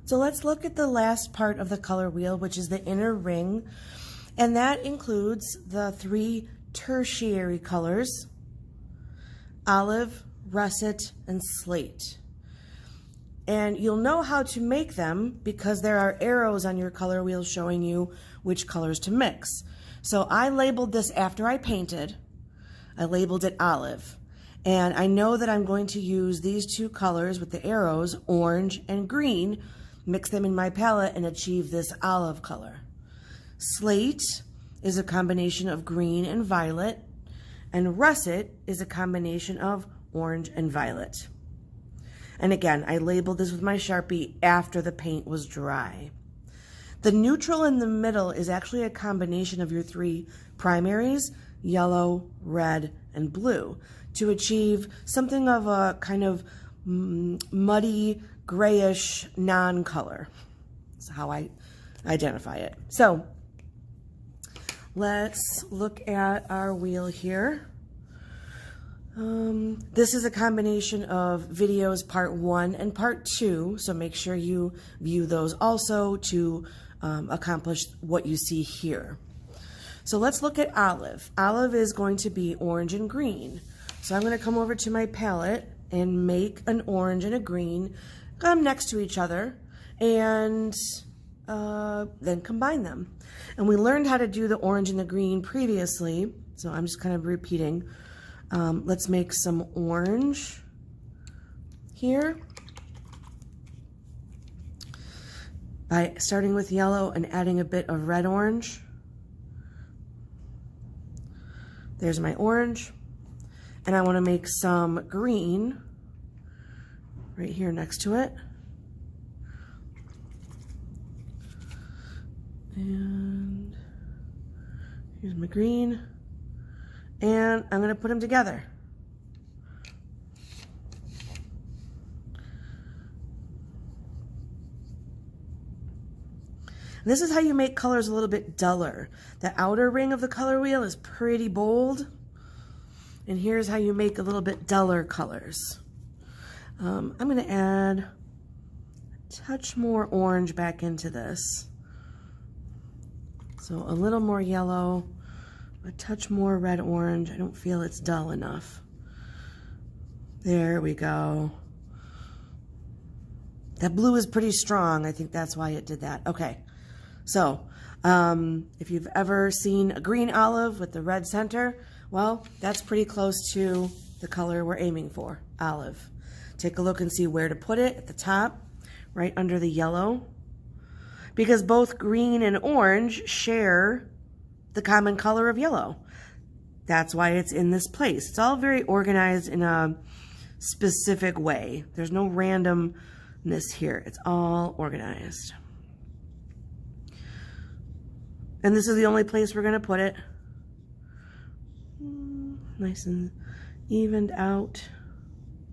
So let's look at the last part of the color wheel, which is the inner ring. And that includes the 3 tertiary colors: olive, russet, and slate. And you'll know how to make them because there are arrows on your color wheel showing you which colors to mix. So I labeled this after I painted. I labeled it olive. And I know that I'm going to use these 2 colors with the arrows, orange and green, mix them in my palette and achieve this olive color. Slate is a combination of green and violet, and russet is a combination of orange and violet. And again, I labeled this with my Sharpie after the paint was dry. The neutral in the middle is actually a combination of your 3 primaries, yellow, red, and blue, to achieve something of a kind of muddy, grayish non-color. That's how I identify it. So let's look at our wheel here. This is a combination of videos part 1 and part 2, so make sure you view those also to accomplish what you see here. So let's look at olive. Olive is going to be orange and green. So I'm going to come over to my palette and make an orange and a green next to each other, and then combine them. And we learned how to do the orange and the green previously, so I'm just kind of repeating. Let's make some orange here by starting with yellow and adding a bit of red orange. There's my orange. And I want to make some green right here next to it. And here's my green. And I'm going to put them together. And this is how you make colors a little bit duller. The outer ring of the color wheel is pretty bold. And here's how you make a little bit duller colors. I'm going to add a touch more orange back into this. So a little more yellow, a touch more red orange. I don't feel it's dull enough. There we go. That blue is pretty strong. I think that's why it did that. Okay, so if you've ever seen a green olive with the red center, well, that's pretty close to the color we're aiming for, olive. Take a look and see where to put it at the top, right under the yellow. Because both green and orange share the common color of yellow. That's why it's in this place. It's all very organized in a specific way. There's no randomness here. It's all organized. And this is the only place we're going to put it. Nice and evened out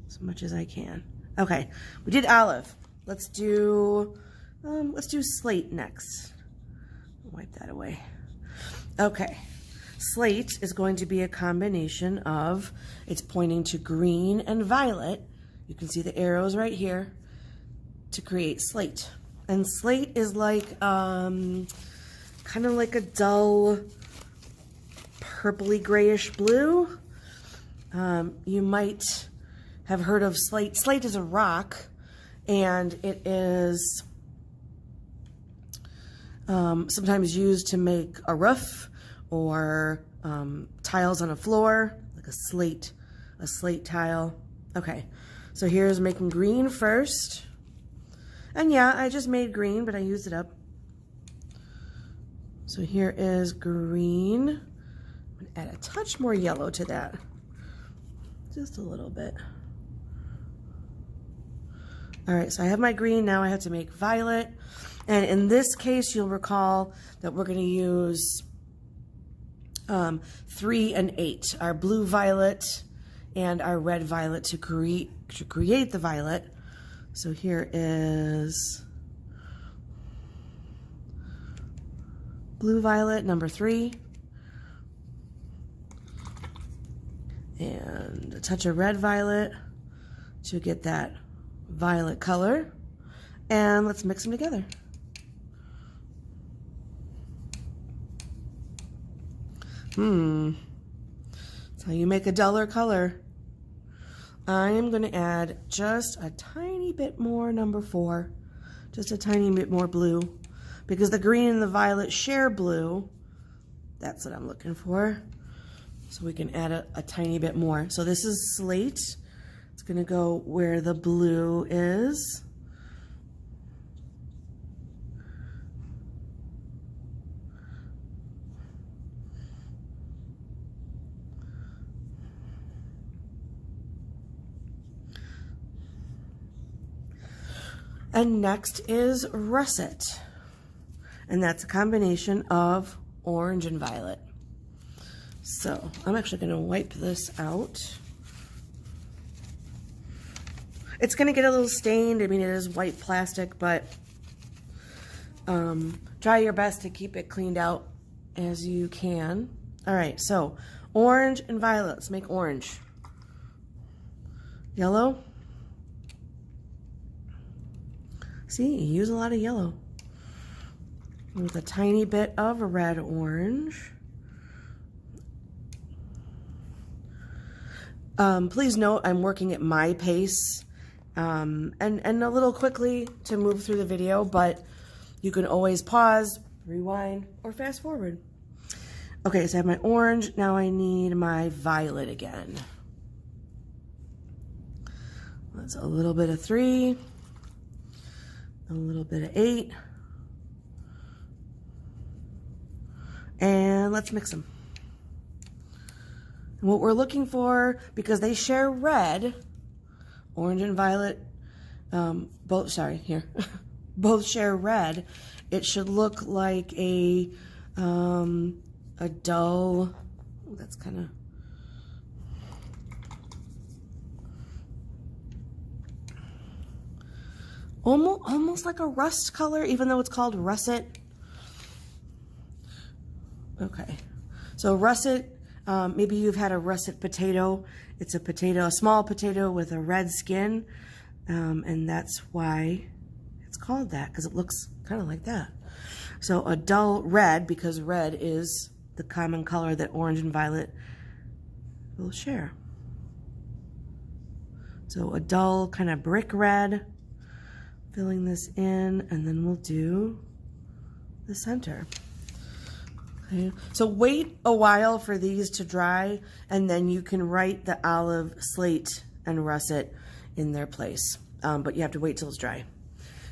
as much as I can. Okay, we did olive. Let's do slate next. Wipe that away. Okay, slate is going to be a combination of, it's pointing to green and violet. You can see the arrows right here to create slate. And slate is like, kind of like a dull purpley grayish blue. You might have heard of slate. Slate is a rock, and it is sometimes used to make a roof or tiles on a floor, like a slate tile. Okay, so here's making green first. And yeah, I just made green, but I used it up. So here is green. I'm gonna add a touch more yellow to that. Just a little bit. All right, so I have my green, now I have to make violet. And in this case, you'll recall that we're gonna use 3 and 8, our blue violet and our red violet to create the violet. So here is blue violet number 3, and a touch of red violet to get that violet color, And let's mix them together. That's how you make a duller color. I'm going to add just a tiny bit more number 4, just a tiny bit more blue, because the green and the violet share blue. That's what I'm looking for. So we can add a tiny bit more. So this is slate. It's going to go where the blue is. And next is russet. And that's a combination of orange and violet. So I'm actually going to wipe this out. It's going to get a little stained. I mean, it is white plastic, but try your best to keep it cleaned out as you can. All right, so orange and violet. Let's make orange. Yellow. See, you use a lot of yellow. With a tiny bit of red orange. Please note I'm working at my pace and a little quickly to move through the video, but you can always pause, rewind, or fast forward. Okay, so I have my orange. Now I need my violet again. That's a little bit of 3, a little bit of 8, and let's mix them. And what we're looking for, because they share red, orange and violet, both share red, it should look like a dull, that's kind of, almost like a rust color, even though it's called russet. Okay, so russet, maybe you've had a russet potato. It's a potato, a small potato with a red skin, and that's why it's called that, because it looks kind of like that. So a dull red, because red is the common color that orange and violet will share. So a dull kind of brick red, filling this in, and then we'll do the center. Okay. So wait a while for these to dry, and then you can write the olive, slate, and russet in their place. But you have to wait till it's dry.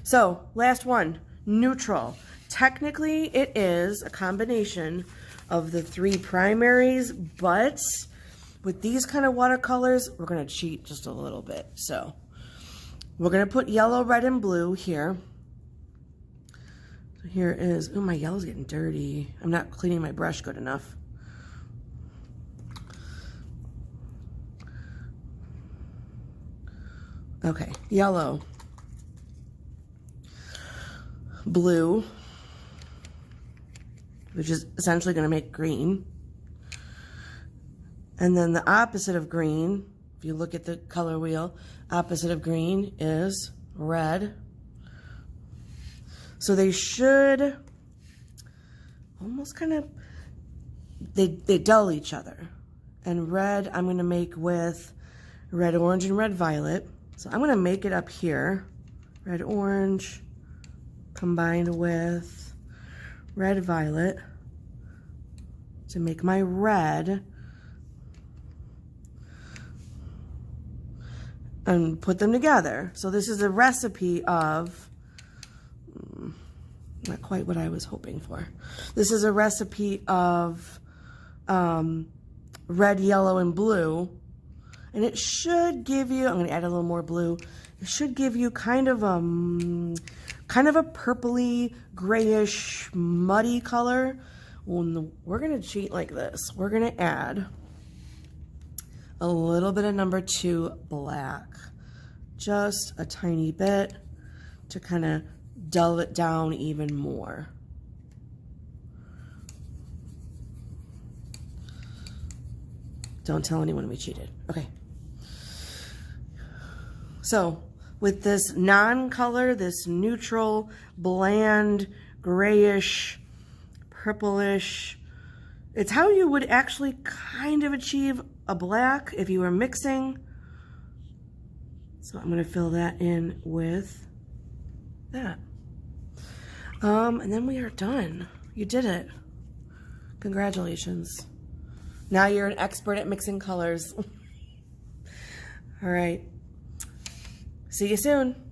So last one, neutral. Technically, it is a combination of the 3 primaries, but with these kind of watercolors, we're going to cheat just a little bit. So we're going to put yellow, red, and blue here. So here is, oh, my yellow's getting dirty. I'm not cleaning my brush good enough. Okay, yellow, blue, which is essentially going to make green. And then the opposite of green, if you look at the color wheel, opposite of green is red. So they should almost kind of, they dull each other. And red I'm going to make with red, orange, and red, violet. So I'm going to make it up here. Red, orange combined with red, violet to make my red. And put them together. So this is a recipe of, not quite what I was hoping for. This is a recipe of red, yellow, and blue. And it should give you, I'm going to add a little more blue. It should give you kind of a purpley, grayish, muddy color. Well, we're going to cheat like this. We're going to add a little bit of number 2 black, just a tiny bit to kind of dull it down even more. Don't tell anyone we cheated. Okay. So with this non-color, this neutral, bland, grayish, purplish. It's how you would actually kind of achieve a black if you were mixing. So I'm going to fill that in with that. And then we are done. You did it. Congratulations. Now you're an expert at mixing colors. All right. See you soon.